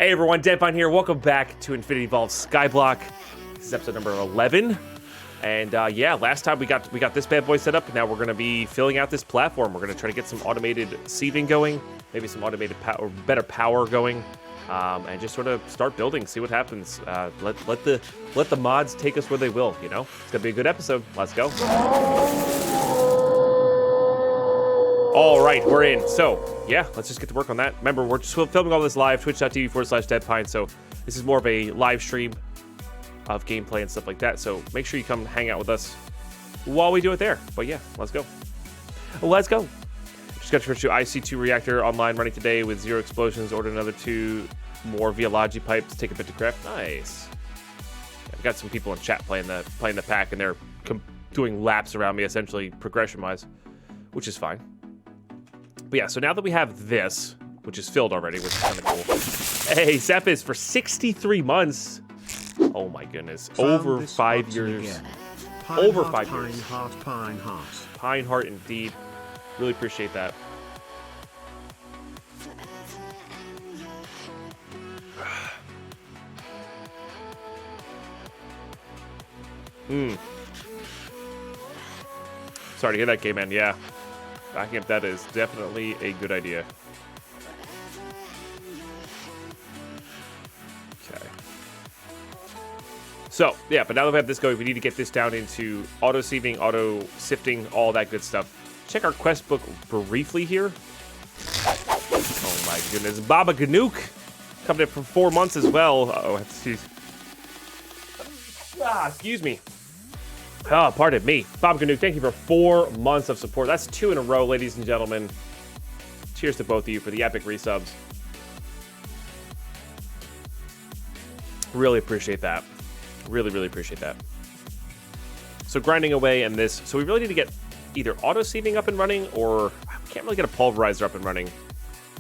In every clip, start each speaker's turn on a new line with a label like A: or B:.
A: Hey everyone, Deadpine here. Welcome back to Infinity Evolved Skyblock. This is episode number 11. And yeah, last time we got this bad boy set up. Now we're going to be filling out this platform. We're going to try to get some automated sieving going, maybe some automated better power going, and just sort of start building, see what happens. Let the mods take us where they will, you know? It's going to be a good episode. Let's go. All right, we're in. So, yeah, let's just get to work on that. Remember, we're just filming all this live, twitch.tv/Deadpine, so this is more of a live stream of gameplay and stuff like that, so make sure you come hang out with us while we do it there. But yeah, let's go. Let's go. Just got your IC2 reactor online running today with 0 explosions. Ordered another 2 more via Logi pipes. Take a bit to craft. Nice. Yeah, I've got some people in chat playing the pack, and they're doing laps around me, essentially progression-wise, which is fine. But yeah, so now that we have this, which is filled already, which is kind of cool. Hey, Zephys, for 63 months. Oh my goodness. Over 5 years. Over 5 years.
B: Pine heart.
A: Pine heart indeed. Really appreciate that. Sorry to hear that, K-Man. Yeah. Backing up, that is definitely a good idea. Okay. So, yeah, but now that we have this going, we need to get this down into auto-sieving, auto-sifting, all that good stuff. Check our quest book briefly here. Oh my goodness. Baba Ganook coming in for 4 months as well. Uh-oh, I have to see. Excuse me. Oh, pardon me. Bob Ganook, thank you for 4 months of support. That's 2 in a row, ladies and gentlemen. Cheers to both of you for the epic resubs. Really appreciate that. Really, really appreciate that. So grinding away in this. So we really need to get either auto-sieving up and running, or we can't really get a pulverizer up and running.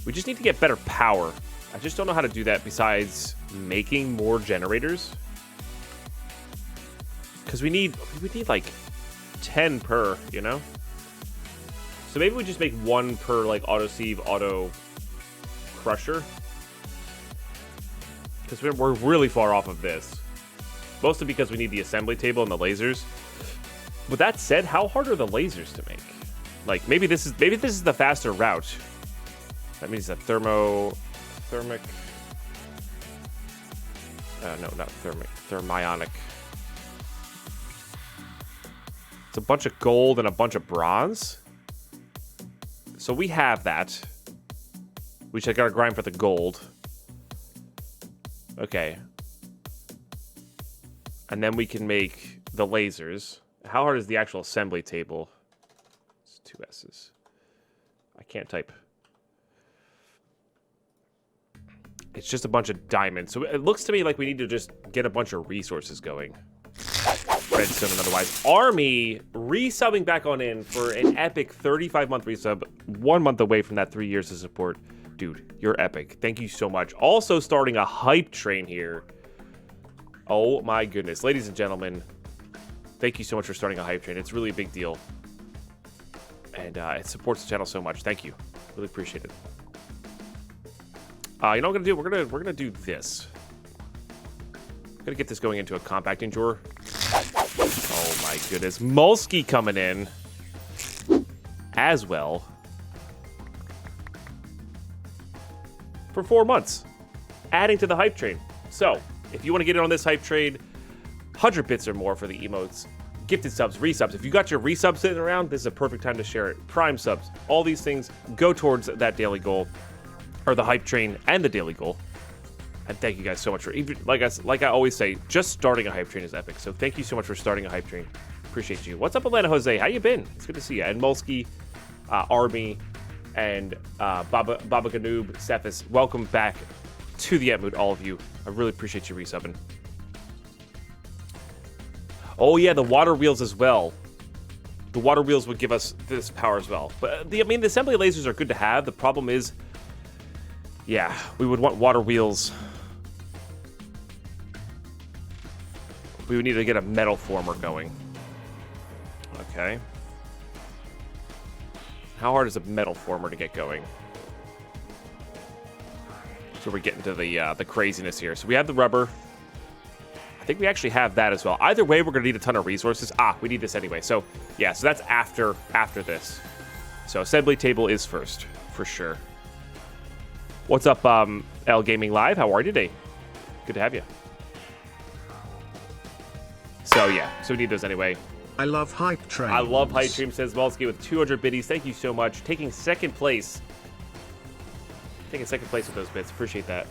A: We just need to get better power. I just don't know how to do that besides making more generators. Because we need like 10 per, you know? So maybe we just make 1 per like auto sieve, auto crusher. Because we're really far off of this. Mostly because we need the assembly table and the lasers. With that said, how hard are the lasers to make? Like maybe this is the faster route. That means a thermionic. No, not thermionic. It's a bunch of gold and a bunch of bronze. So we have that. We just gotta grind for the gold. Okay. And then we can make the lasers. How hard is the actual assembly table? It's 2 S's. I can't type. It's just a bunch of diamonds. So it looks to me like we need to just get a bunch of resources going. Redstone and otherwise. Army resubbing back on in for an epic 35-month resub. 1 month away from that 3 years of support. Dude, you're epic. Thank you so much. Also starting a hype train here. Oh my goodness. Ladies and gentlemen, thank you so much for starting a hype train. It's really a big deal. And it supports the channel so much. Thank you. Really appreciate it. You know what we're gonna do? We're gonna do this. I'm gonna get this going into a compacting drawer. Oh my goodness. Mulski coming in as well for 4 months, adding to the hype train. So if you want to get in on this hype train, 100 bits or more for the emotes, gifted subs, resubs. If you got your resubs sitting around, this is a perfect time to share it. Prime subs, all these things go towards that daily goal, or the hype train and the daily goal. And thank you guys so much for, even like I always say, just starting a hype train is epic. So thank you so much for starting a hype train. Appreciate you. What's up, Atlanta Jose? How you been? It's good to see you. And Mulski, Army, and Baba Ganoob, Cephas, welcome back to the Mood, all of you. I really appreciate you resubbing. Oh yeah, the water wheels as well. The water wheels would give us this power as well. But I mean, the assembly lasers are good to have. The problem is, yeah, we would want water wheels. We would need to get a metal former going. Okay. How hard is a metal former to get going? So we're getting to the craziness here. So we have the rubber. I think we actually have that as well. Either way, we're going to need a ton of resources. We need this anyway. So, yeah, so that's after this. So assembly table is first, for sure. What's up, L Gaming Live? How are you today? Good to have you. So, yeah, so we need those anyway.
B: I love hype trains.
A: I love hype stream, says Volsky with 200 biddies. Thank you so much. Taking second place. Taking second place with those bits. Appreciate that.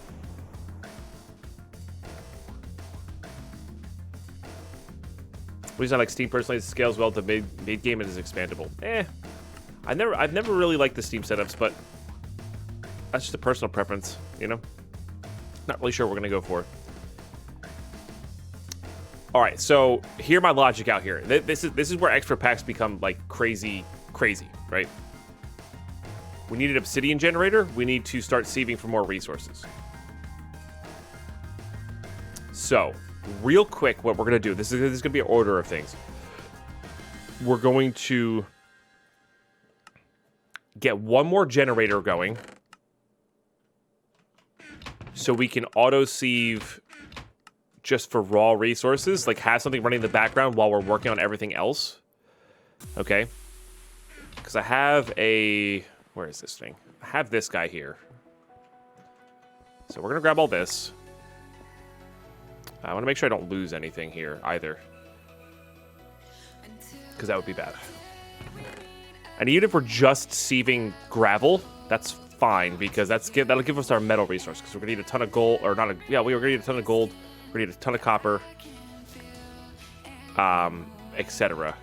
A: We just like Steam personally, it scales well to mid game and is expandable. I've never really liked the Steam setups, but that's just a personal preference, you know? Not really sure what we're gonna go for. All right, so hear my logic out here. This is where extra packs become like crazy, right? We need an obsidian generator. We need to start sieving for more resources. So, real quick, what we're going to do, this is going to be an order of things. We're going to get one more generator going so we can auto-sieve just for raw resources, like have something running in the background while we're working on everything else. Okay? Because I have a... Where is this thing? I have this guy here. So we're going to grab all this. I want to make sure I don't lose anything here either. Because that would be bad. And even if we're just sieving gravel, that's fine. Because that'll give us our metal resource. Because we're going to need a ton of gold. Or not a... Yeah, we're going to need a ton of gold. We're going to need a ton of copper. Etc.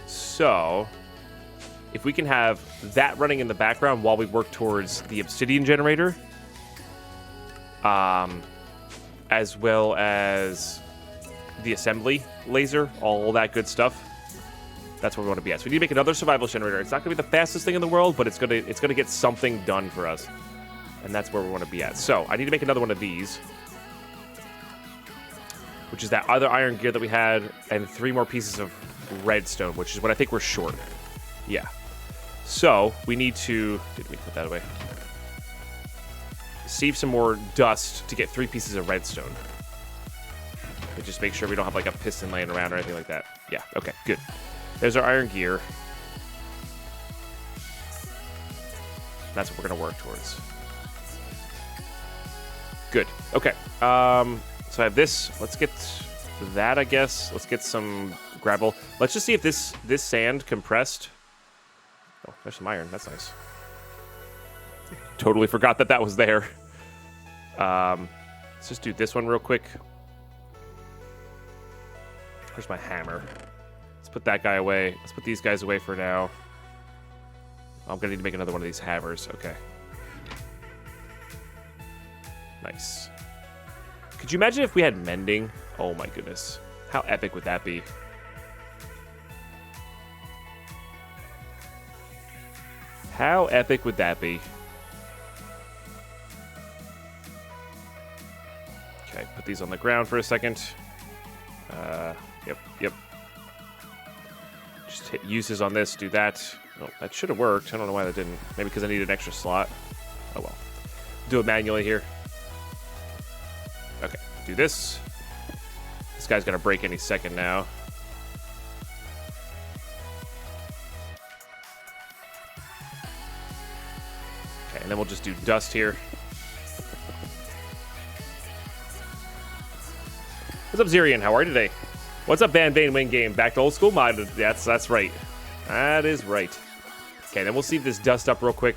A: So... if we can have that running in the background while we work towards the obsidian generator, as well as the assembly laser, all that good stuff, that's where we want to be at. So we need to make another survival generator. It's not going to be the fastest thing in the world, but it's going to get something done for us, and that's where we want to be at. So I need to make another one of these, which is that other iron gear that we had, and 3 more pieces of redstone, which is what I think we're short. Yeah. So, we need to... Didn't mean to put that away. Sieve some more dust to get 3 pieces of redstone. And just make sure we don't have, like, a piston laying around or anything like that. Yeah, okay, good. There's our iron gear. That's what we're going to work towards. Good. Okay. So I have this. Let's get that, I guess. Let's get some gravel. Let's just see if this sand compressed... Oh, there's some iron. That's nice. Totally forgot that was there. Let's just do this one real quick. Where's my hammer? Let's put that guy away. Let's put these guys away for now. I'm going to need to make another one of these hammers. Okay. Nice. Could you imagine if we had mending? Oh my goodness. How epic would that be? How epic would that be? Okay, put these on the ground for a second. Yep. Just hit uses on this, do that. Oh, that should have worked. I don't know why that didn't. Maybe because I needed an extra slot. Oh well. Do it manually here. Okay, do this. This guy's gonna break any second now. Okay, and then we'll just do dust here. What's up, Zirian? How are you today? What's up, Van Vane Wing Game? Back to old school mod. That's right. That is right. Okay, then we'll see this dust up real quick.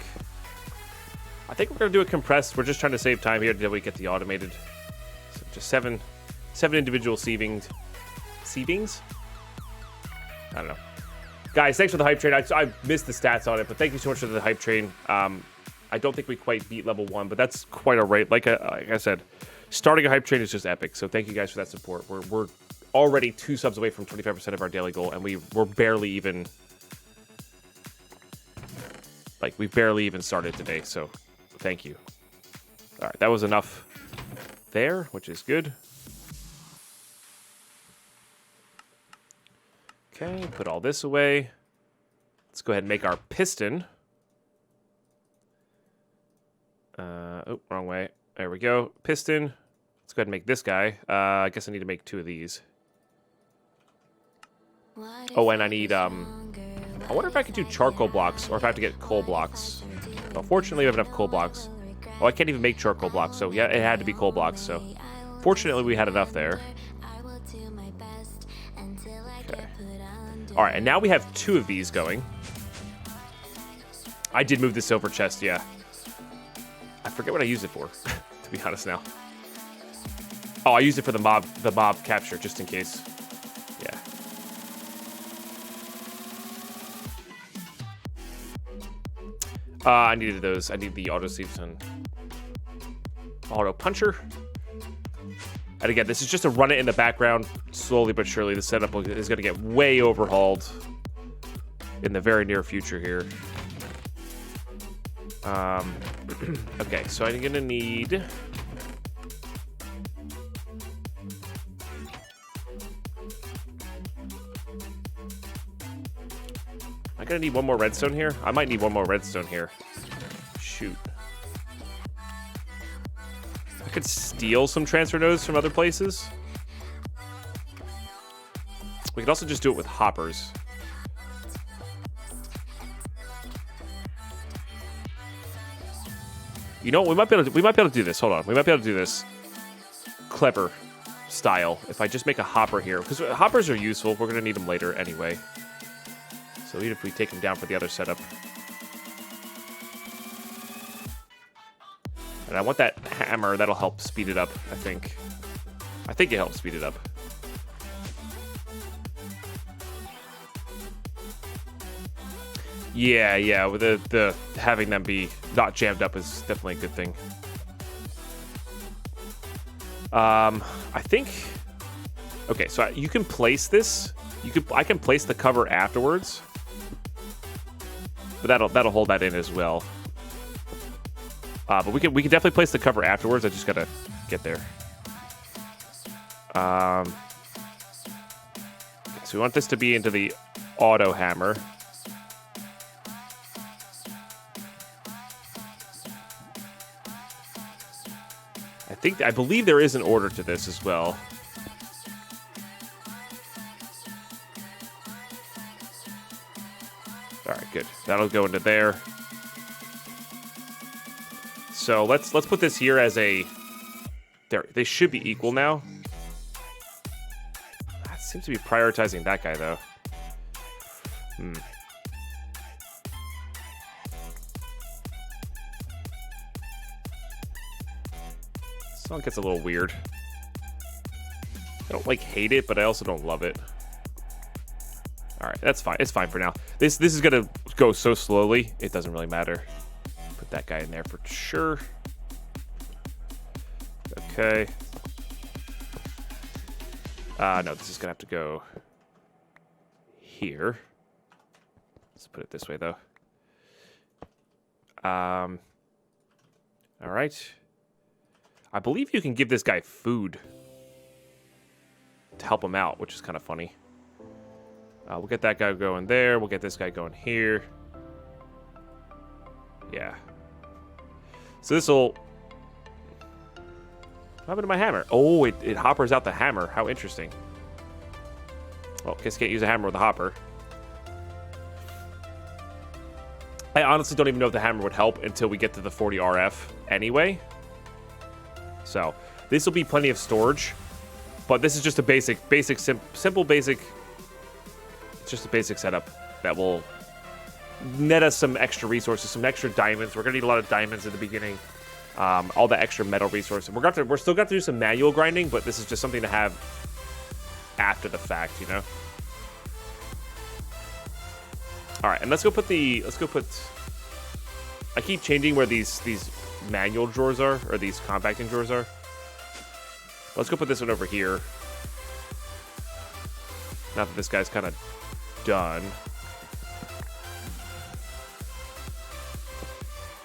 A: I think we're gonna do a compressed. We're just trying to save time here until we get the automated. So just seven individual sievings. Sievings? I don't know. Guys, thanks for the hype train. I missed the stats on it, but thank you so much for the hype train. I don't think we quite beat level 1, but that's quite all right. Like I said, starting a hype train is just epic. So thank you guys for that support. We're already 2 subs away from 25% of our daily goal, and we're barely even... Like, we barely even started today, so thank you. All right, that was enough there, which is good. Okay, put all this away. Let's go ahead and make our piston. Oh, wrong way. There we go. Piston. Let's go ahead and make this guy. I guess I need to make 2 of these. Oh, and I need, I wonder if I could do charcoal blocks or if I have to get coal blocks. Well, fortunately, we have enough coal blocks. Oh, I can't even make charcoal blocks, so yeah, it had to be coal blocks, so. Fortunately, we had enough there. Okay. Alright, and now we have 2 of these going. I did move the silver chest, yeah. I forget what I used it for, to be honest now. Oh, I used it for the mob capture, just in case. Yeah. I needed those. I need the auto sieves and auto puncher. And again, this is just to run it in the background, slowly but surely. The setup is going to get way overhauled in the very near future here. Okay, so I'm going to need... I'm going to need 1 more redstone here. I might need 1 more redstone here. Shoot. I could steal some transfer nodes from other places. We could also just do it with hoppers. You know, we might be able to do this. Hold on. We might be able to do this clever style if I just make a hopper here. Because hoppers are useful. We're going to need them later anyway. So even if we take them down for the other setup. And I want that hammer. That'll help speed it up, I think. I think it helps speed it up. Yeah, with the having them be not jammed up is definitely a good thing. I think... Okay, so you can place this. I can place the cover afterwards. But that'll hold that in as well. But we can definitely place the cover afterwards. I just gotta get there. So we want this to be into the auto hammer. I believe there is an order to this as well. All right, good. That'll go into there. So let's put this here as a... There, they should be equal now. That seems to be prioritizing that guy, though. This one gets a little weird. I don't, like, hate it, but I also don't love it. Alright, that's fine. It's fine for now. This is going to go so slowly, it doesn't really matter. Put that guy in there for sure. Okay. No, this is going to have to go here. Let's put it this way, though. Alright. I believe you can give this guy food to help him out, which is kind of funny. We'll get that guy going there. We'll get this guy going here. Yeah. So this will... What happened to my hammer? Oh, it hoppers out the hammer. How interesting. Well, guess can't use a hammer with a hopper. I honestly don't even know if the hammer would help until we get to the 40 RF anyway. So this will be plenty of storage, but this is just a simple basic. It's just a basic setup that will net us some extra resources, some extra diamonds. We're gonna need a lot of diamonds in the beginning. All the extra metal resources. We're still got to do some manual grinding, but this is just something to have after the fact, you know. All right, and let's go put. I keep changing where these manual drawers are, or these compacting drawers are. Let's go put this one over here. Now that this guy's kind of done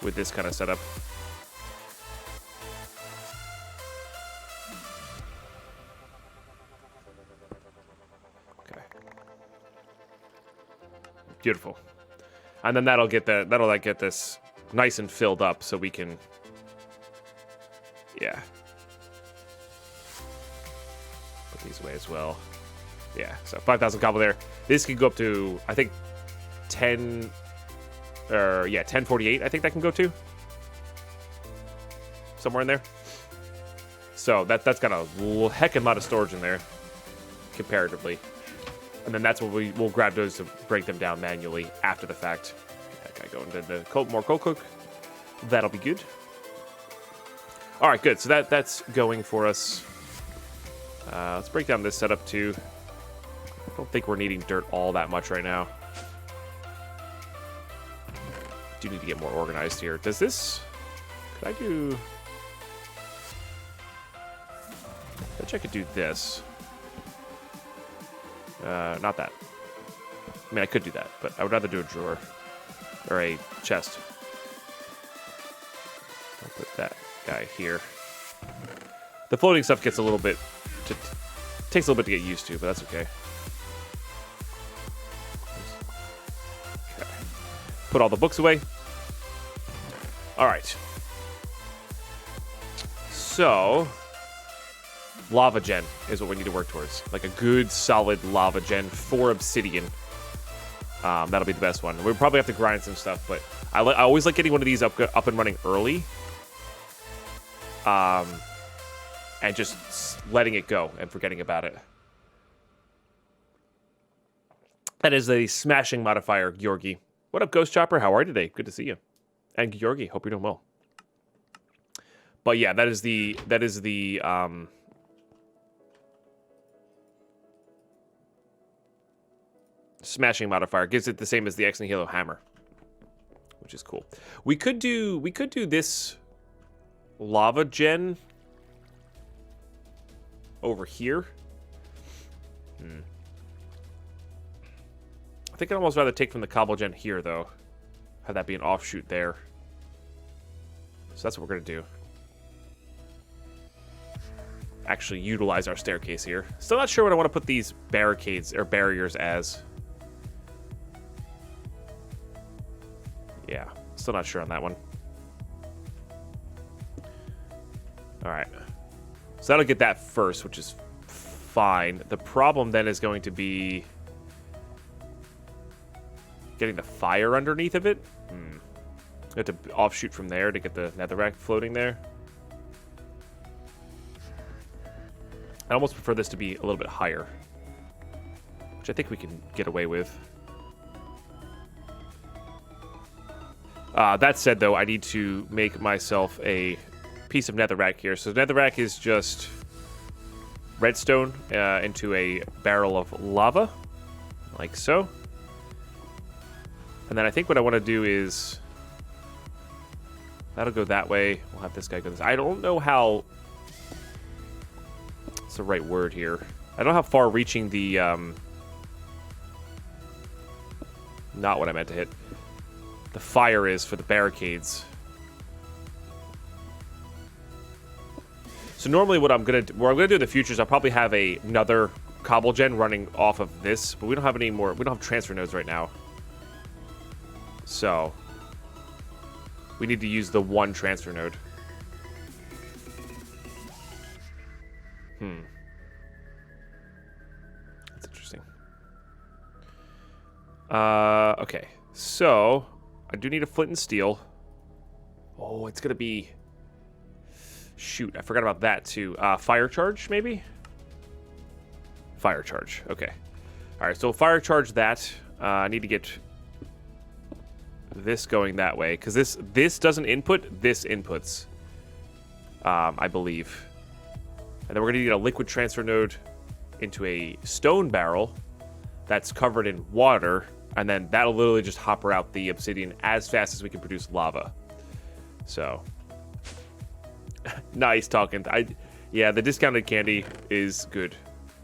A: with this kind of setup. Okay. Beautiful. And then that'll get this nice and filled up so we can Yeah. Put these away as well. Yeah, so 5,000 cobble there. This can go up to, I think, 10... Or, yeah, 1048, I think that can go to. Somewhere in there. So, that's got a heckin' lot of storage in there, comparatively. And then that's what we'll grab those to break them down manually after the fact. Get that guy going to the more coal cook. That'll be good. All right, good. So that's going for us. Let's break down this setup too. I don't think we're needing dirt all that much right now. Do need to get more organized here. Does this... Could I do... I bet you I could do this. Not that. I mean, I could do that, but I would rather do a drawer. Or a chest. I'll put that guy here. The floating stuff gets a little bit... takes a little bit to get used to, but that's okay. Okay. Put all the books away. All right. So... Lava gen is what we need to work towards. Like a good, solid lava gen for obsidian. That'll be the best one. We'll probably have to grind some stuff, but I always like getting one of these up and running early. And just letting it go and forgetting about it. That is a smashing modifier, Georgi. What up, Ghost Chopper? How are you today? Good to see you. And Georgi, hope you're doing well. But yeah, that is the smashing modifier. Gives it the same as the Ex Nihilo hammer, which is cool. We could do this lava gen over here. I think I'd almost rather take from the cobble gen here, though. Have that be an offshoot there. So that's what we're going to do. Actually utilize our staircase here. Still not sure what I want to put these barricades or barriers as. Yeah, still not sure on that one. Alright. So that'll get that first, which is fine. The problem then is going to be getting the fire underneath of it. I have to offshoot from there to get the netherrack floating there. I almost prefer this to be a little bit higher, which I think we can get away with. That said, though, I need to make myself a piece of netherrack here. So netherrack is just redstone into a barrel of lava, like so. And then I think what I want to do is... That'll go that way. We'll have this guy go this. I don't know how... What's the right word here? I don't know how far-reaching the... Not what I meant to hit. The fire is for the barricades. So normally what I'm gonna do in the future is I'll probably have another cobble gen running off of this, but we don't have any more. We don't have transfer nodes right now, so we need to use the one transfer node. That's interesting. Okay, so I do need a flint and steel. Oh, it's gonna be... Shoot, I forgot about that too. Fire charge, maybe? Fire charge, okay. Alright, so fire charge that. I need to get this going that way, because this doesn't input, this inputs. I believe. And then we're gonna need a liquid transfer node into a stone barrel that's covered in water, and then that'll literally just hopper out the obsidian as fast as we can produce lava. So... Nice talking. Yeah, the discounted candy is good.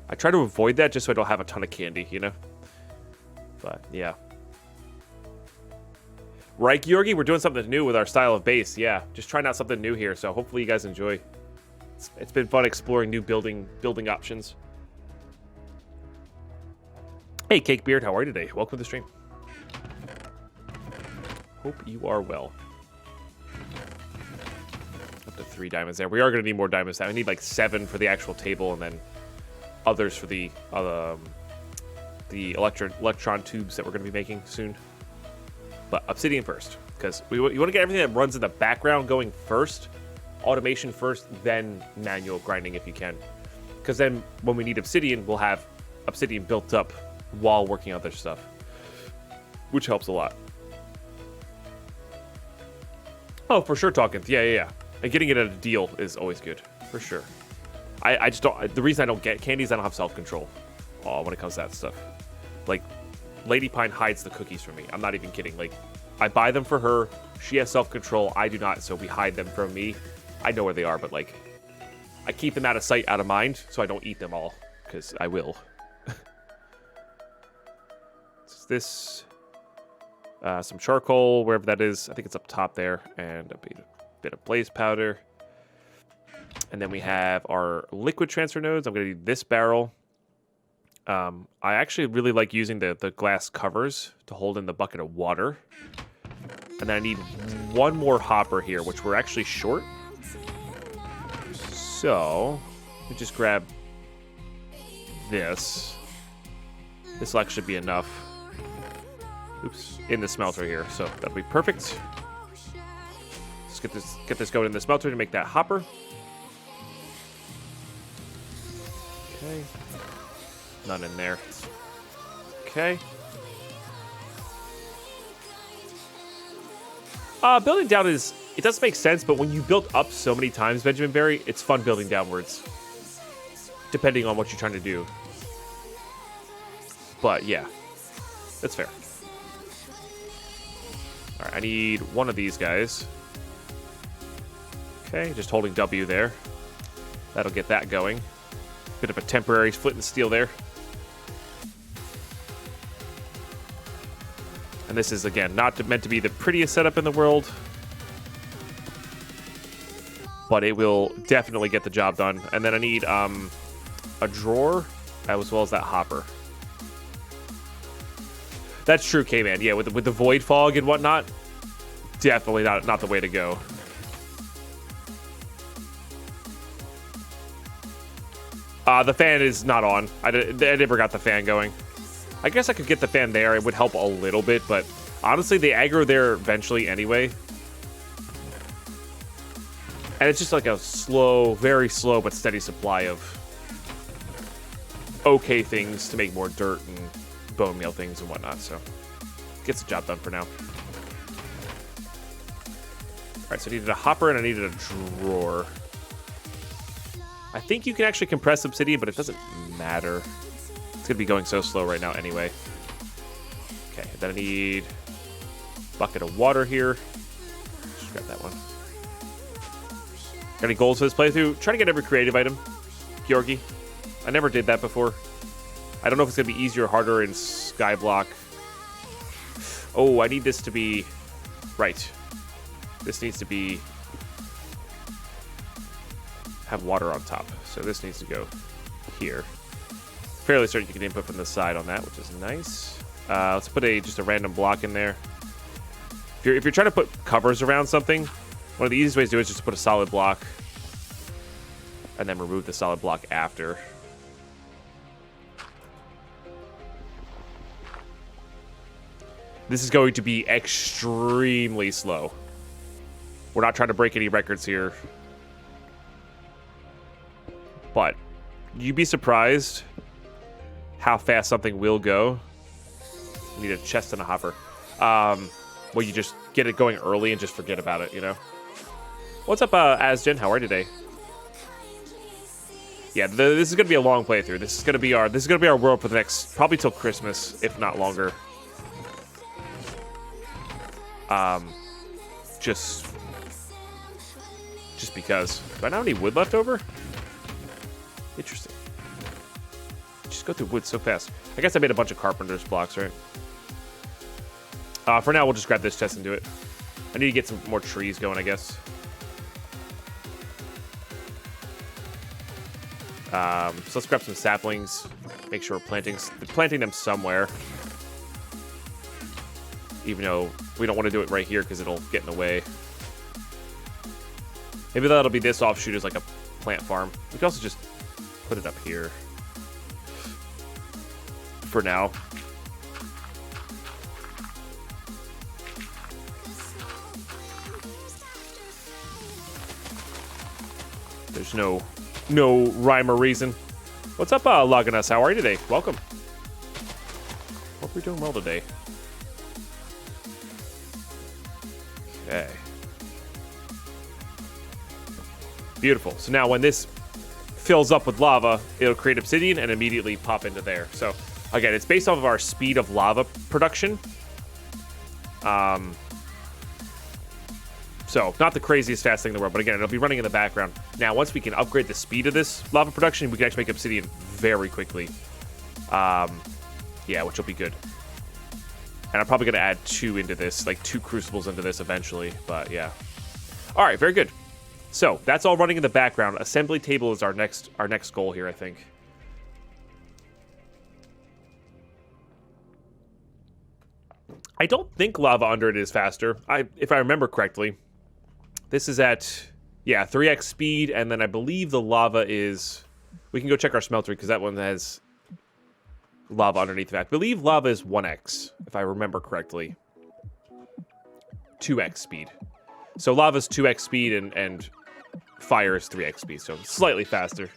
A: I try to avoid that just so I don't have a ton of candy, you know? But, yeah. Right, Georgi? We're doing something new with our style of base. Yeah, just trying out something new here, so hopefully you guys enjoy. It's been fun exploring new building options. Hey, Cakebeard, how are you today? Welcome to the stream. Hope you are well. put 3 diamonds there. We are going to need more diamonds now. I need like 7 for the actual table, and then others for the electron tubes that we're going to be making soon. But obsidian first, because you want to get everything that runs in the background going first. Automation first, then manual grinding if you can. Because then when we need obsidian, we'll have obsidian built up while working on other stuff, which helps a lot. Oh, for sure, talking. Yeah. And getting it at a deal is always good, for sure. I just don't. The reason I don't get candy is I don't have self-control when it comes to that stuff. Like, Lady Pine hides the cookies from me. I'm not even kidding. Like, I buy them for her. She has self-control. I do not, so we hide them from me. I know where they are, but, like, I keep them out of sight, out of mind, so I don't eat them all, because I will. This, some charcoal, wherever that is. I think it's up top there, and a bit of blaze powder. And then we have our liquid transfer nodes. I'm going to need this barrel. I actually really like using the glass covers to hold in the bucket of water. And then I need one more hopper here, which we're actually short. So, we just grab this. This will actually be enough. Oops, in the smelter here, so that'll be perfect. Let's get this going in the smelter to make that hopper. Okay. None in there. Okay. Building down it does make sense, but when you build up so many times, Benjamin Berry, it's fun building downwards. Depending on what you're trying to do. But yeah, that's fair. All right, I need one of these guys. Okay, just holding W there. That'll get that going. Bit of a temporary flint and steel there. And this is, again, not meant to be the prettiest setup in the world. But it will definitely get the job done. And then I need a drawer as well as that hopper. That's true, K-Man. Yeah, with the void fog and whatnot, definitely not the way to go. The fan is not on. I never got the fan going. I guess I could get the fan there. It would help a little bit, but honestly, they aggro there eventually anyway. And it's just like a slow, very slow but steady supply of okay things to make more dirt and bone meal things and whatnot, so gets the job done for now. Alright, so I needed a hopper and I needed a drawer. I think you can actually compress obsidian, but it doesn't matter. It's going to be going so slow right now anyway. Okay, then I need a bucket of water here. Just grab that one. Got any goals for this playthrough? Try to get every creative item, Georgi. I never did that before. I don't know if it's going to be easier or harder in Skyblock. Oh, I need this to be... Right. This needs to be... have water on top. So this needs to go here. Fairly certain you can input from the side on that, which is nice. Let's put just a random block in there. If you're trying to put covers around something, one of the easiest ways to do it is just to put a solid block and then remove the solid block after. This is going to be extremely slow. We're not trying to break any records here. But you'd be surprised how fast something will go. You need a chest and a hopper. Well, you just get it going early and just forget about it, you know? What's up, Asgen? How are you today? Yeah, this is gonna be a long playthrough. This is gonna be our world for the next, probably till Christmas, if not longer. Just because. Do I not have any wood left over? Interesting. Just go through wood so fast. I guess I made a bunch of carpenter's blocks, right? For now, we'll just grab this chest and do it. I need to get some more trees going, I guess. So let's grab some saplings. Make sure we're planting them somewhere. Even though we don't want to do it right here because it'll get in the way. Maybe that'll be this offshoot as like a plant farm. We can also just put it up here for now. There's no rhyme or reason. What's up, Loganus? How are you today? Welcome. Hope you're doing well today. Okay. Beautiful. So now when this fills up with lava, it'll create obsidian and immediately pop into there. So again, it's based off of our speed of lava production. So not the craziest fast thing in the world, but again, it'll be running in the background. Now, once we can upgrade the speed of this lava production, we can actually make obsidian very quickly. Yeah, which will be good. And I'm probably going to add 2 into this, like 2 crucibles into this eventually, but yeah. All right, very good. So that's all running in the background. Assembly table is our next goal here, I think. I don't think lava under it is faster. If I remember correctly, this is at, yeah, 3x speed, and then I believe the lava is... We can go check our smeltery, because that one has lava underneath that. I believe lava is 1x, if I remember correctly. 2x speed. So lava's 2x speed, and fire is 3x speed, so slightly faster.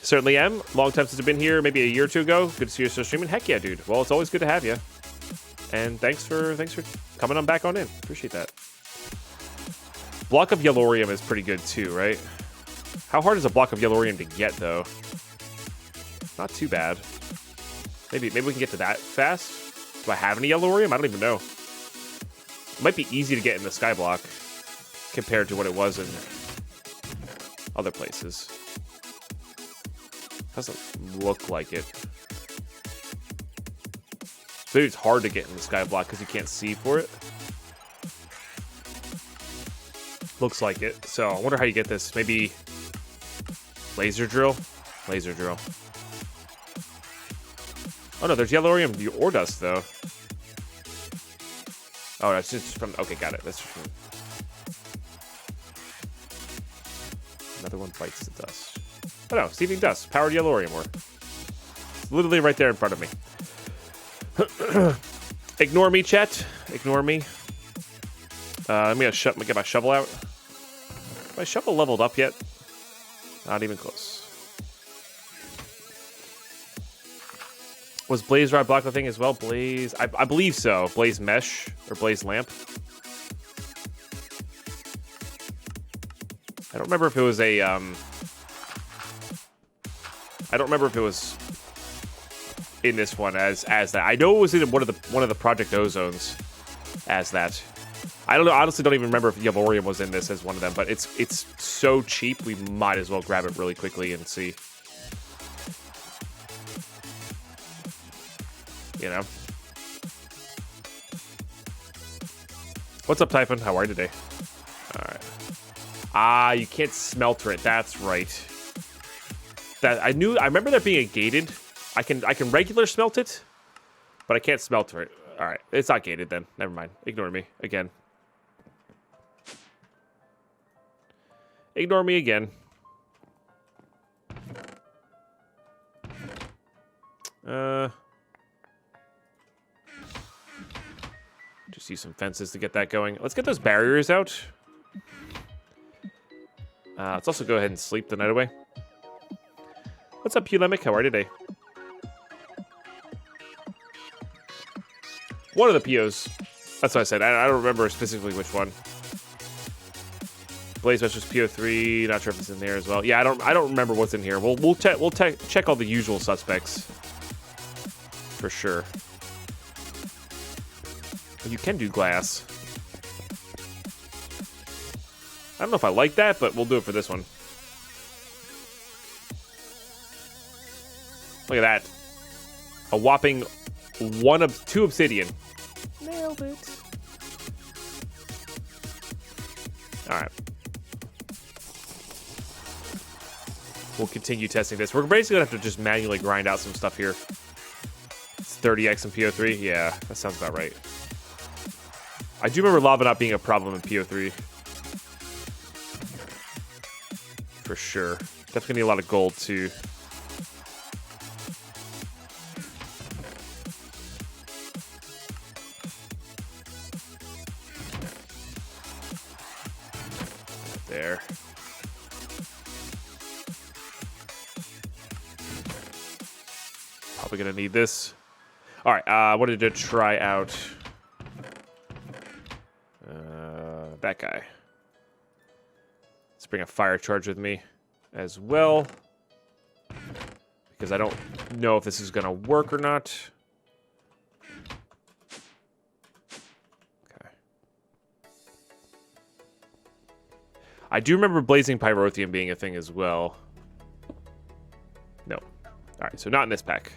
A: Certainly am. Long time since I've been here, maybe a year or 2 ago. Good to see you still streaming. Heck yeah, dude. Well, it's always good to have you. And thanks for coming on back on in. Appreciate that. Block of yellorium is pretty good too, right? How hard is a block of yellorium to get though? Not too bad. Maybe we can get to that fast. Do I have any yellorium? I don't even know. It might be easy to get in the skyblock compared to what it was in other places. Doesn't look like it. Maybe it's hard to get in the skyblock because you can't see for it. Looks like it. So I wonder how you get this. Maybe laser drill? Laser drill. Oh no, there's yellorium ore dust though. Oh, that's just from... Okay, got it. That's just from... Another one bites the dust. Oh no, steaming dust. Powered yellorium ore. It's literally right there in front of me. Ignore me, chat. Ignore me. I'm gonna get my shovel out. My shovel leveled up yet? Not even close. Was blaze rod block the thing as well? Blaze, I believe so. Blaze mesh or blaze lamp. I don't remember if it was a I don't remember if it was in this one as that. I know it was in one of the Project Ozones as that. I don't know. Honestly, don't even remember if yellorium was in this as one of them. But it's so cheap, we might as well grab it really quickly and see. You know. What's up, Typhon? How are you today? All right. Ah, you can't smelter it. That's right. I remember there being a gated. I can regular smelt it, but I can't smelter it. All right, it's not gated then. Never mind. Ignore me again. Ignore me again. Just use some fences to get that going. Let's get those barriers out. Let's also go ahead and sleep the night away. What's up, Pulemic? How are you today? One of the POs. That's what I said. I don't remember specifically which one. Blaze Mesh was PO3. Not sure if it's in there as well. Yeah, I don't remember what's in here. We'll check all the usual suspects for sure. You can do glass. I don't know if I like that, but we'll do it for this one. Look at that. A whopping 2 obsidian. Nailed it. Alright. We'll continue testing this. We're basically going to have to just manually grind out some stuff here. It's 30x in PO3. Yeah, that sounds about right. I do remember lava not being a problem in PO3. for sure. Definitely need a lot of gold too. There. Probably gonna need this. All right, I wanted to try out that guy. Let's bring a fire charge with me as well, because I don't know if this is gonna work or not. Okay. I do remember blazing pyrotheum being a thing as well. No. All right, so not in this pack.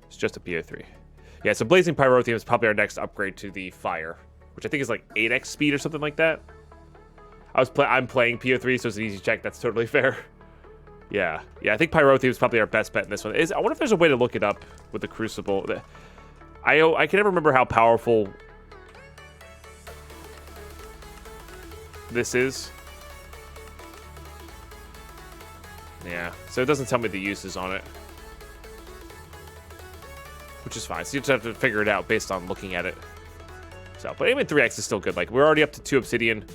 A: It's just a PO3. Yeah, so blazing pyrotheum is probably our next upgrade to the fire, which I think is like 8x speed or something like that. I'm playing PO3, so it's an easy check. That's totally fair. Yeah, I think pyrotheum is probably our best bet in this one. I wonder if there's a way to look it up with the crucible. I can never remember how powerful this is. Yeah, so it doesn't tell me the uses on it, which is fine. So you just have to figure it out based on looking at it. So, but even 3x is still good. Like, we're already up to 2 obsidian,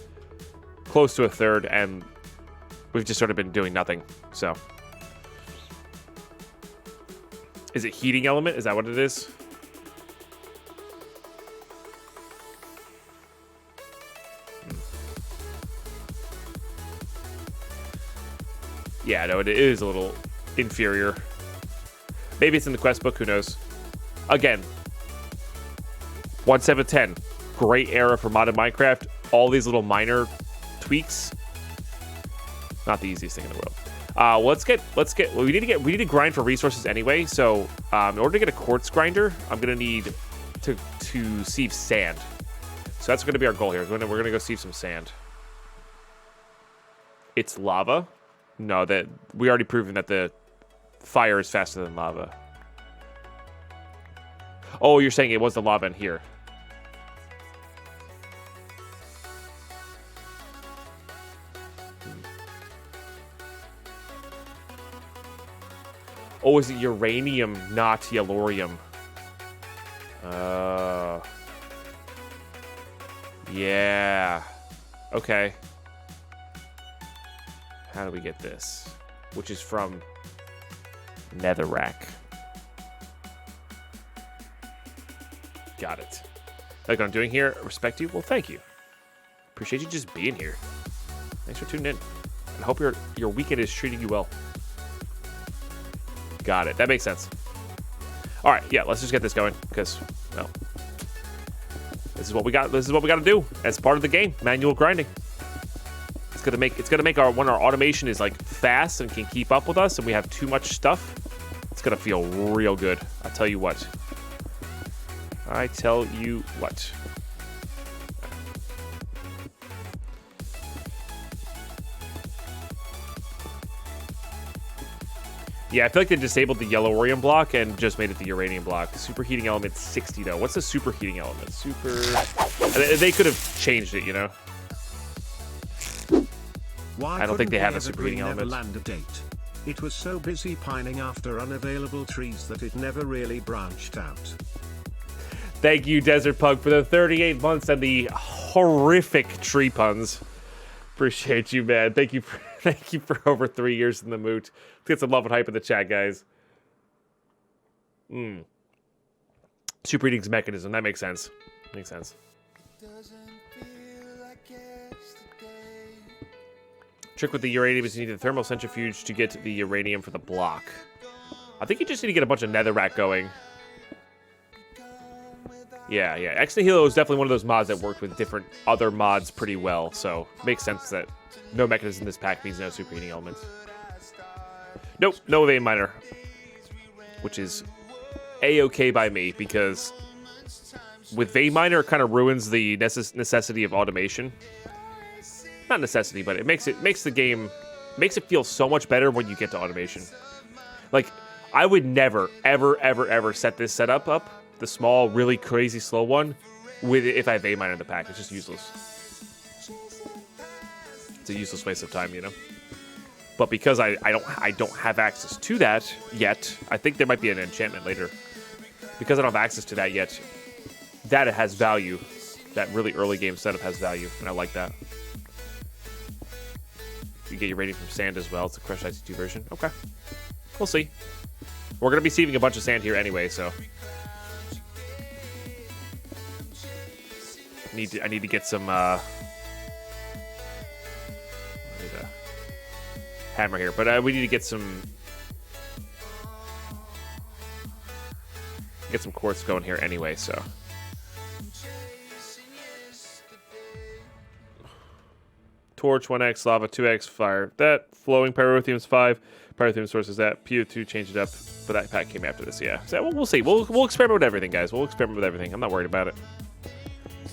A: close to a third, and we've just sort of been doing nothing. So, is it heating element? Is that what it is? Yeah, no, it is a little inferior. Maybe it's in the quest book, who knows? Again, 1.7.10, great era for modded Minecraft. All these little minor tweaks, not the easiest thing in the world. Well, well, we need to grind for resources anyway. So in order to get a quartz grinder, I'm gonna need to sieve sand. So that's gonna be our goal here. We're gonna go sieve some sand. It's lava. No, that we already proven that the fire is faster than lava. Oh, you're saying it was the lava in here. Oh, is it uranium, not yellorium? Yeah. Okay. How do we get this? Which is from Netherrack. Got it. Like what I'm doing here, respect you? Well, thank you. Appreciate you just being here. Thanks for tuning in. I hope your weekend is treating you well. Got it. That makes sense. All right, yeah, let's just get this going because, well, this is what we got. This is what we got to do as part of the game. Manual grinding. It's gonna make when our automation is like fast and can keep up with us, and we have too much stuff. It's gonna feel real good. I tell you what. Yeah, I feel like they disabled the yellorium block and just made it the uranium block. Superheating element 60 though. What's the superheating element? They could have changed it, you know. I don't think they have a superheating element.
B: It was so busy pining after unavailable trees that it never really branched out.
A: Thank you, Desert Pug, for the 38 months and the horrific tree puns. Appreciate you, man. Thank you for over 3 years in the moot. Let's get some love and hype in the chat, guys. Superheating's mechanism. That makes sense. Makes sense. Trick with the uranium is you need the thermal centrifuge to get the uranium for the block. I think you just need to get a bunch of netherrack going. Yeah. Nihilo is definitely one of those mods that worked with different other mods pretty well, so makes sense that no mechanism in this pack means no superheating elements. Nope, no vein miner, which is a-okay by me because with vein miner it kind of ruins the necessity of automation. Not necessity, but it makes the game feel so much better when you get to automation. Like, I would never, ever set this setup up, the small, really crazy slow one, if I have vein miner in the pack. It's just useless. It's a useless waste of time, you know. But because I don't have access to that yet, I think there might be an enchantment later. Because I don't have access to that yet, that has value. That really early game setup has value, and I like that. You get your rating from sand as well. It's a Crush IC2 version. Okay. We'll see. We're going to be sieving a bunch of sand here anyway, so. I need to get some, hammer here, but we need to get some quartz going here anyway, so. Torch 1x, lava 2x, fire that, flowing pyrotheum's 5, pyrotheum source is that, PO2 changed it up, but that pack came after this, yeah. So we'll see. We'll experiment with everything, guys. We'll experiment with everything. I'm not worried about it.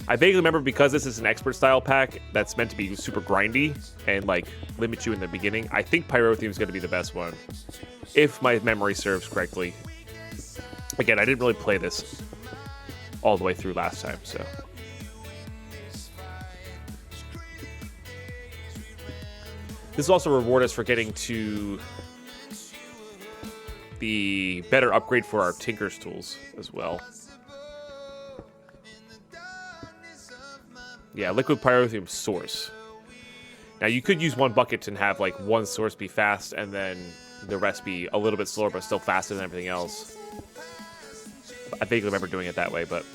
A: I vaguely remember because this is an expert style pack that's meant to be super grindy and like limit you in the beginning. I think pyrotheum is going to be the best one, if my memory serves correctly. Again, I didn't really play this all the way through last time, so. This will also reward us for getting to the better upgrade for our Tinker's tools as well. Yeah, liquid pyrotheum source. Now you could use one bucket and have like one source be fast and then the rest be a little bit slower but still faster than everything else. I vaguely remember doing it that way, but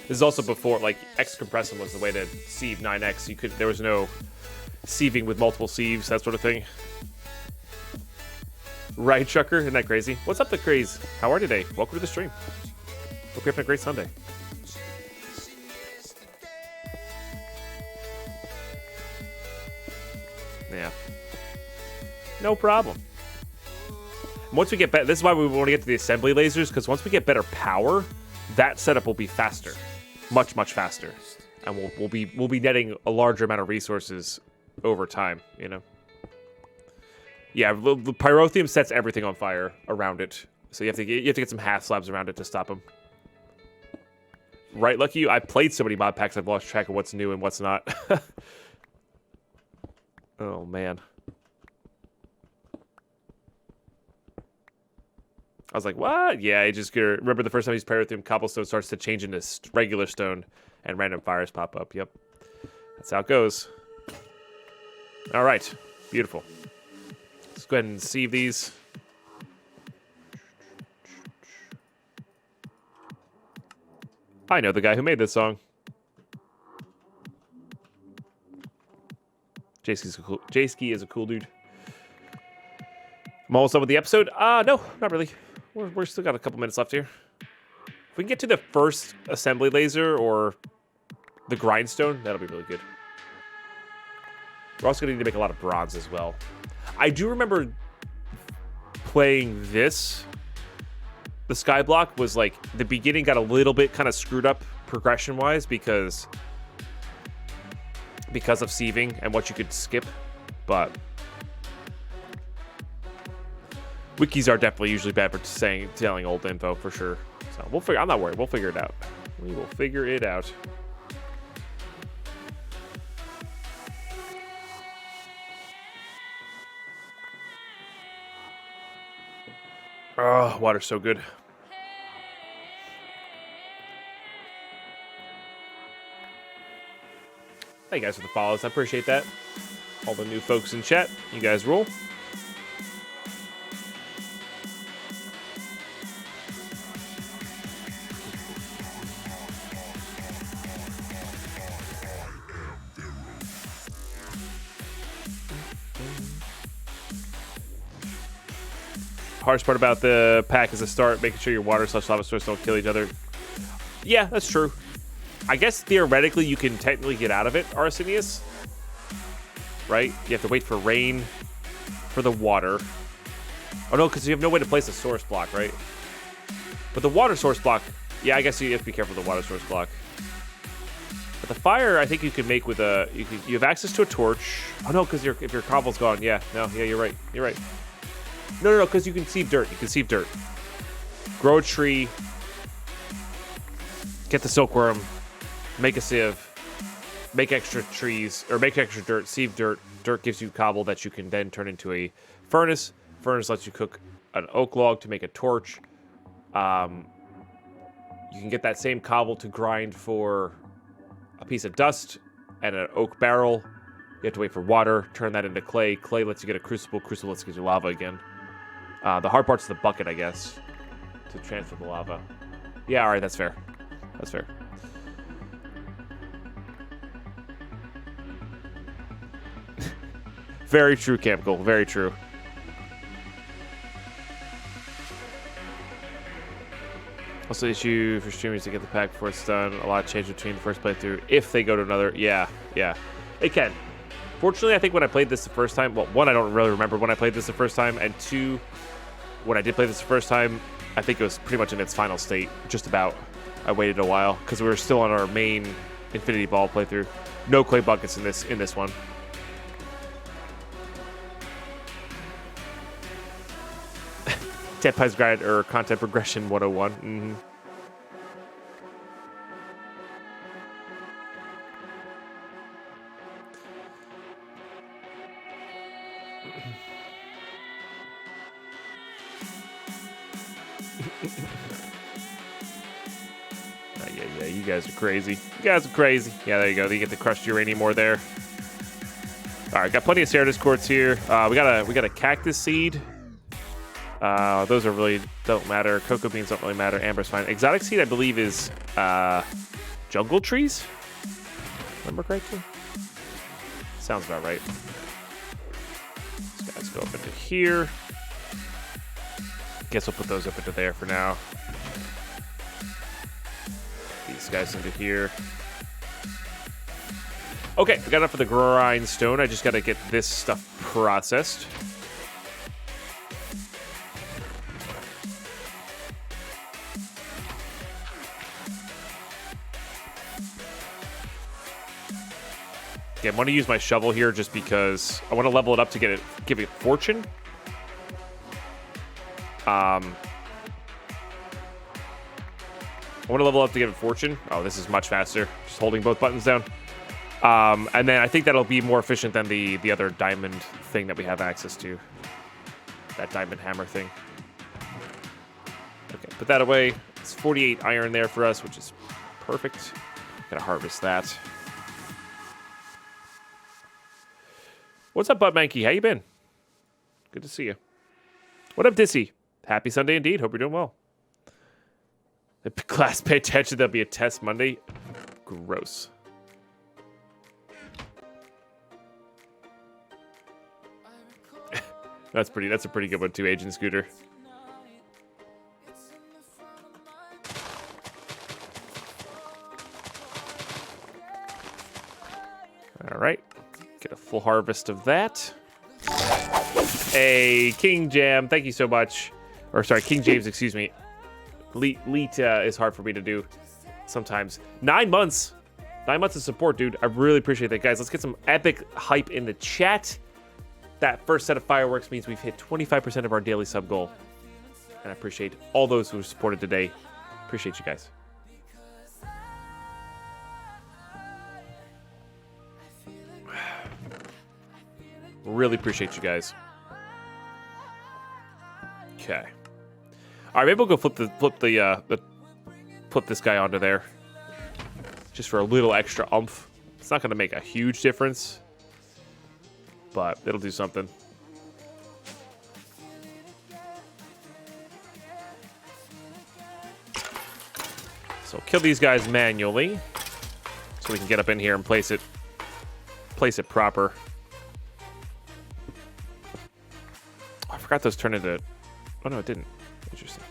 A: this is also before like X compressum was the way to sieve 9x. There was no sieving with multiple sieves, that sort of thing. Right, Chucker? Isn't that crazy? What's up, the craze? How are you today? Welcome to the stream. Hope you're having a great Sunday. Yeah. No problem. And once we get better, this is why we want to get to the assembly lasers, because once we get better power, that setup will be faster. Much, much faster. And we'll be netting a larger amount of resources over time, you know? Yeah, the pyrotheum sets everything on fire around it, so you have to get some half slabs around it to stop them. Right, Lucky? I played so many mod packs I've lost track of what's new and what's not. Oh man, I was like, what? Yeah, I just remember the first time I used pyrotheum, cobblestone starts to change into regular stone, and random fires pop up. Yep, that's how it goes. All right, beautiful. Let's go ahead and sieve these. I know the guy who made this song. Jayski is a cool dude. I'm almost done with the episode. No, not really. We're still got a couple minutes left here. If we can get to the first assembly laser or the grindstone, that'll be really good. We're also going to need to make a lot of bronze as well. I do remember playing this. The Skyblock was like, the beginning got a little bit kind of screwed up progression-wise because of sieving and what you could skip, but wikis are definitely usually bad for telling old info for sure. So we'll figure. I'm not worried. We'll figure it out. We will figure it out. Oh, water's so good. Thank you guys for the follows. I appreciate that. All the new folks in chat. You guys rule. Hardest part about the pack is the start, making sure your water / lava source don't kill each other. Yeah, that's true. I guess theoretically you can technically get out of it, Arsenius. Right? You have to wait for rain for the water. Oh no, because you have no way to place a source block, right? But the water source block, yeah, I guess you have to be careful with the water source block. But the fire, I think you can make with a. You have access to a torch. Oh no, because if your cobble's gone, yeah, you're right. You're right. No, because you can sieve dirt. You can sieve dirt. Grow a tree. get the silkworm, make a sieve, make extra trees, or make extra dirt, sieve dirt. Dirt gives you cobble that you can then turn into a furnace. Furnace lets you cook an oak log to make a torch. You can get that same cobble to grind for a piece of dust and an oak barrel. You have to wait for water, turn that into clay. Clay lets you get a crucible. Crucible lets you get your lava again. The hard part's the bucket, I guess, to transfer the lava. Yeah, all right, that's fair. That's fair. Very true, Campical. Very true. Also, the issue for streamers to get the pack before it's done. A lot changed between the first playthrough if they go to another. Yeah, it can. Fortunately, I think when I played this the first time, well, one, I don't really remember when I played this the first time, and two, when I did play this the first time, I think it was pretty much in its final state, just about. I waited a while because we were still on our main Infinity Evolved playthrough. No clay buckets in this one. Deadpine's Guide or Content Progression 101. Mm-hmm. Yeah, you guys are crazy. You guys are crazy. Yeah, there you go. You get the crushed uranium ore there. All right, got plenty of Certus quartz here. We got a cactus seed. Those are really don't matter. Cocoa beans don't really matter. Amber's fine. Exotic seed, I believe, is jungle trees. Remember correctly? Sounds about right. These guys go up into here. Guess we'll put those up into there for now. These guys into here. Okay, we got enough for the grindstone. I just got to get this stuff processed. Yeah, I'm going to use my shovel here just because I want to level it up to give it fortune. I want to level up to give it fortune. Oh, this is much faster. Just holding both buttons down. And then I think that'll be more efficient than the other diamond thing that we have access to. That diamond hammer thing. Okay, put that away. It's 48 iron there for us, which is perfect. Gotta harvest that. What's up, Bud Mankey? How you been? Good to see you. What up, Dissy? Happy Sunday indeed. Hope you're doing well. The class, pay attention. There'll be a test Monday. Gross. That's a pretty good one too, Agent Scooter. All right. Get a full harvest of that. Hey, King Jam, thank you so much. Or sorry, King James, excuse me. Leet is hard for me to do sometimes. 9 months. 9 months of support, dude. I really appreciate that, guys. Let's get some epic hype in the chat. That first set of fireworks means we've hit 25% of our daily sub goal. And I appreciate all those who supported today. Appreciate you guys. Really appreciate you guys. Okay. All right, maybe we'll go flip this guy onto there, just for a little extra oomph. It's not going to make a huge difference, but it'll do something. So kill these guys manually, so we can get up in here and place it proper. Oh, I forgot those turned into. Oh no, it didn't. Interesting.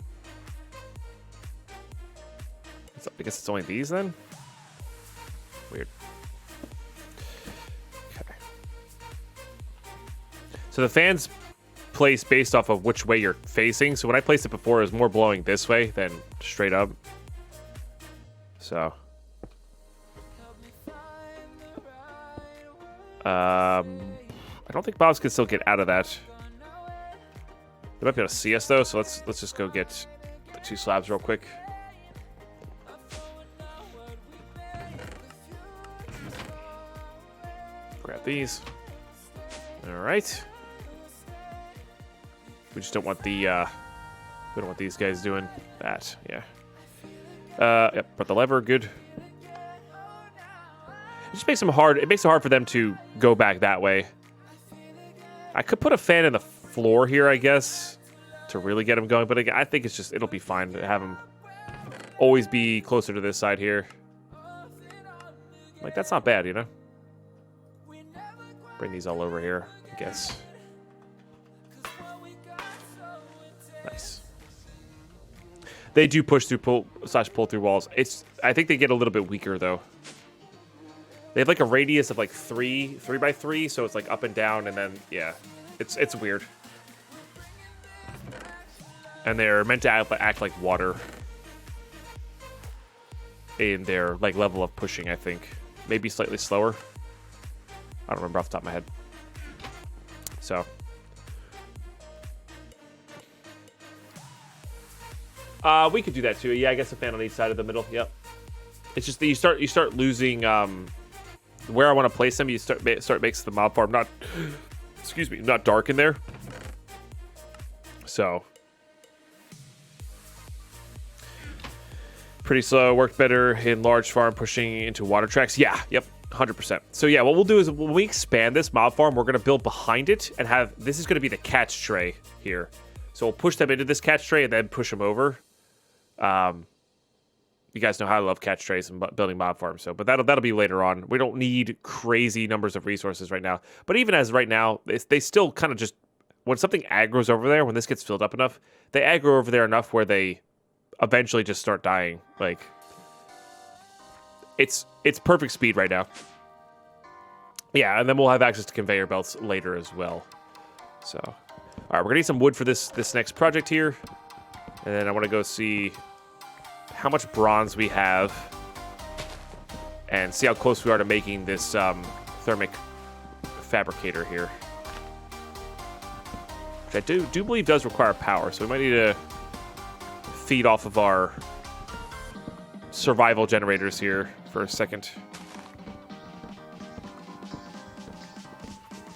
A: I guess it's only these then? Weird. Okay. So the fans place based off of which way you're facing. So when I placed it before, it was more blowing this way than straight up. So. I don't think Bob's can still get out of that. They might be able to see us though, so let's just go get the 2 slabs real quick. grab these. All right. We just don't want the, we don't want these guys doing that. Yeah. Yep, put the lever, good. It just makes them hard. It makes it hard for them to go back that way. I could put a fan in the floor here, I guess, to really get them going. But again, I think it's just, it'll be fine to have them always be closer to this side here. Like, that's not bad, you know? Bring these all over here, I guess. Nice. They do push through, pull through walls. I think they get a little bit weaker, though. They have like a radius of like 3 by 3, so it's like up and down, and then yeah, it's weird. And they're meant to act like water in their like level of pushing. I think maybe slightly slower. I don't remember off the top of my head. So we could do that too. Yeah, I guess a fan on each side of the middle. Yep. It's just that you start losing where I want to place them. You start makes the mob farm not, excuse me, not dark in there. So pretty slow. Worked better in large farm pushing into water tracks. Yeah, yep, 100%. So yeah, what we'll do is when we expand this mob farm, we're gonna build behind it and have this is gonna be the catch tray here. So we'll push them into this catch tray and then push them over. You guys know how I love catch trays and building mob farms. So, but that'll be later on. We don't need crazy numbers of resources right now. But even as right now, they still kind of just when something aggroes over there, when this gets filled up enough, they aggro over there enough where they eventually just start dying. Like it's perfect speed right now. Yeah, and then we'll have access to conveyor belts later as well. So, all right, we're gonna need some wood for this next project here, and then I want to go see how much bronze we have and see how close we are to making this thermic fabricator here, which I do believe does require power, so we might need to feed off of our survival generators here for a second,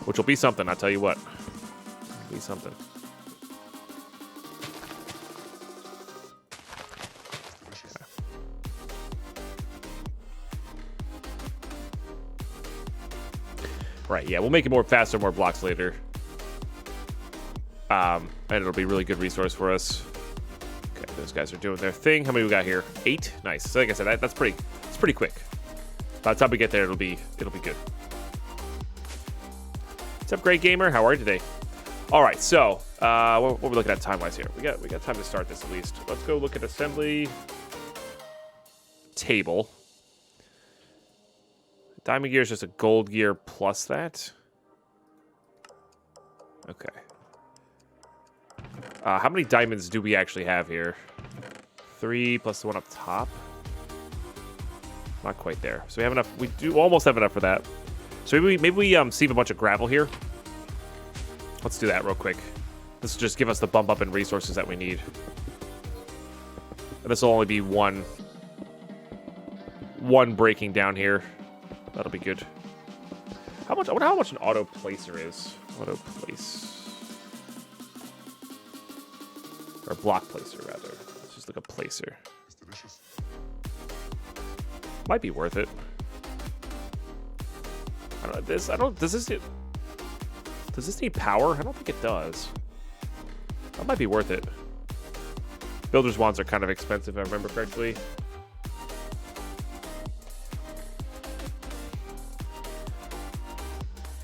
A: which will be something, I'll tell you what. It'll be something. Right, yeah, we'll make it more faster, more blocks later. And it'll be a really good resource for us. Okay, those guys are doing their thing. How many we got here? 8? Nice. So like I said, it's pretty quick. By the time we get there, it'll be good. What's up, Great Gamer? How are you today? All right, so what are we looking at time-wise here? We got time to start this at least. Let's go look at assembly table. Diamond gear is just a gold gear plus that. Okay. How many diamonds do we actually have here? 3 plus the one up top. Not quite there. So we have enough. We do almost have enough for that. So maybe we sieve a bunch of gravel here. Let's do that real quick. This will just give us the bump up in resources that we need. And this will only be one breaking down here. That'll be good. How much? I wonder how much an auto placer is. Auto place. Or block placer, rather. Let's just look at placer.
C: It's delicious.
A: Might be worth it. I don't know. Does this need power? I don't think it does. That might be worth it. Builder's wands are kind of expensive, if I remember correctly.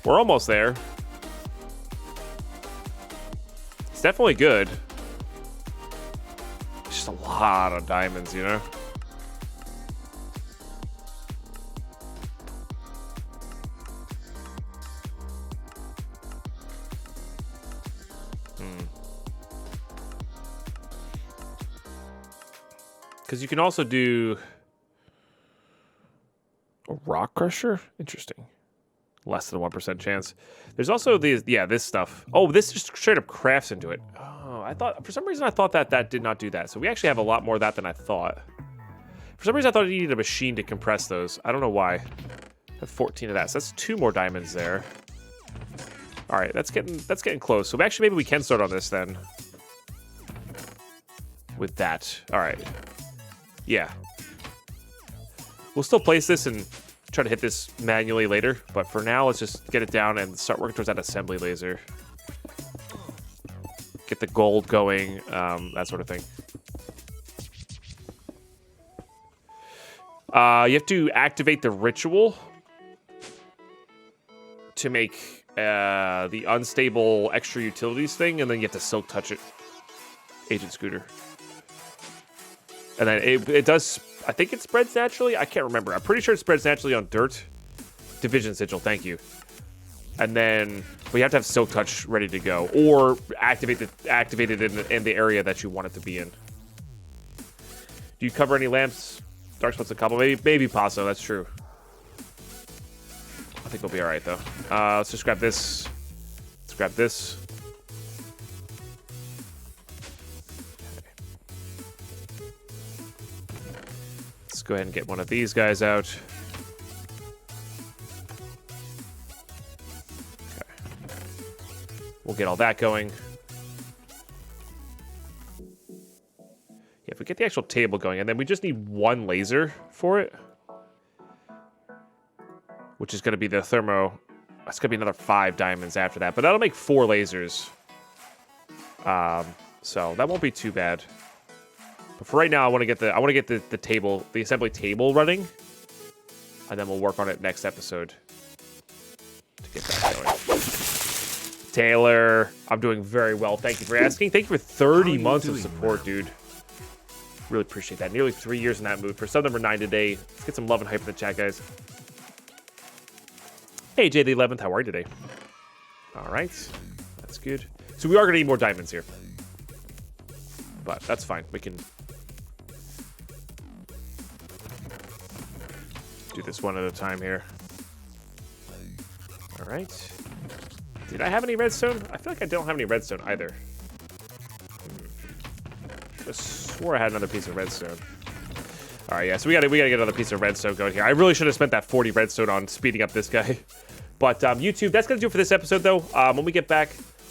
A: We're almost there. It's definitely good. It's just a lot of diamonds, you know? Because you can also do a rock crusher. Interesting. Less than a 1% chance. There's also these, yeah, this stuff. Oh, this just straight up crafts into it. Oh, I thought, for some reason, I thought that did not do that. So we actually have a lot more of that than I thought. For some reason, I thought you needed a machine to compress those. I don't know why. Have 14 of that. So that's 2 more diamonds there. All right, that's getting close. So actually, maybe we can start on this then. With that. All right. Yeah. We'll still place this and try to hit this manually later. But for now, let's just get it down and start working towards that assembly laser. Get the gold going, that sort of thing. You have to activate the ritual to make the unstable extra utilities thing, and then you have to silk touch it. Agent Scooter. And then it does, I think it spreads naturally. I can't remember. I'm pretty sure it spreads naturally on dirt. Division Sigil, thank you. And then we have to have silk touch ready to go, or activate it in the area that you want it to be in. Do you cover any lamps? Dark spots a couple, maybe Paso. That's true. I think we'll be all right though. Let's just grab this. Let's grab this. Okay. Let's go ahead and get one of these guys out. Okay. We'll get all that going. If we get the actual table going, and then we just need 1 laser for it, which is going to be the thermo. That's going to be another 5 diamonds after that, but that'll make 4 lasers. So that won't be too bad. But for right now, I want to get the table, the assembly table running, and then we'll work on it next episode to get that going. Taylor, I'm doing very well. Thank you for asking. Thank you for 30 months of support, dude. Really appreciate that. Nearly 3 years in that mood. For sub number 9 today. Let's get some love and hype in the chat, guys. Hey, Jay the 11th. How are you today? All right. That's good. So we are going to need more diamonds here. But that's fine. We can do this one at a time here. All right. Did I have any redstone? I feel like I don't have any redstone either. I swore I had another piece of redstone. All right, yeah, so we gotta get another piece of redstone going here. I really should have spent that 40 redstone on speeding up this guy. But YouTube, that's gonna do it for this episode, though. When we get back,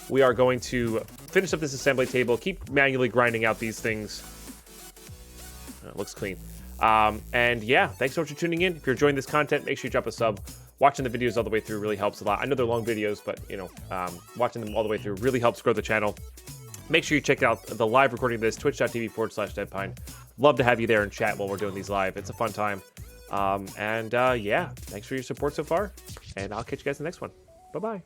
A: we are going to finish up this assembly table, keep manually grinding out these things. It looks clean. And yeah, thanks so much for tuning in. If you're enjoying this content, make sure you drop a sub. Watching the videos all the way through really helps a lot. I know they're long videos, but you know, watching them all the way through really helps grow the channel. Make sure you check out the live recording of this, twitch.tv/Deadpine. Love to have you there and chat while we're doing these live. It's a fun time. Yeah, thanks for your support so far, and I'll catch you guys in the next one. Bye-bye.